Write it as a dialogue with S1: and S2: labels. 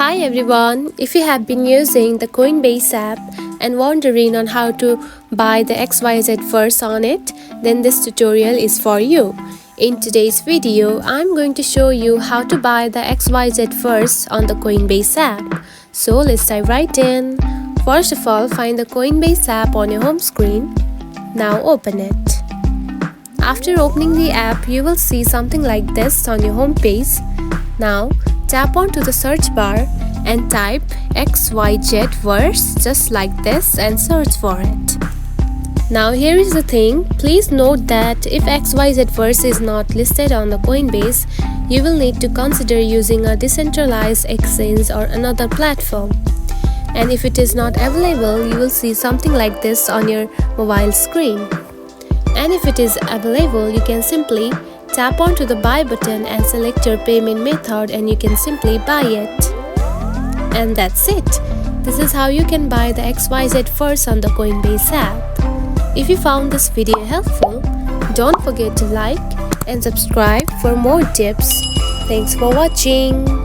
S1: Hi everyone, if you have been using the Coinbase app and wondering on how to buy the XYZverse on it, then this tutorial is for you. In today's video, I'm going to show you how to buy the XYZverse on the Coinbase app. So let's dive right in. First of all, find the Coinbase app on your home screen. Now open it. After opening the app, you will see something like this on your home page. Now tap onto the search bar and type XYZverse just like this and search for it. Now here is the thing, please note that if XYZverse is not listed on the Coinbase, you will need to consider using a decentralized exchange or another platform. And if it is not available, you will see something like this on your mobile screen. And if it is available, you can simply tap onto the buy button and select your payment method and you can simply buy it. And that's it. This is how you can buy the XYZverse on the Coinbase app. If you found this video helpful, don't forget to like and subscribe for more tips. Thanks for watching.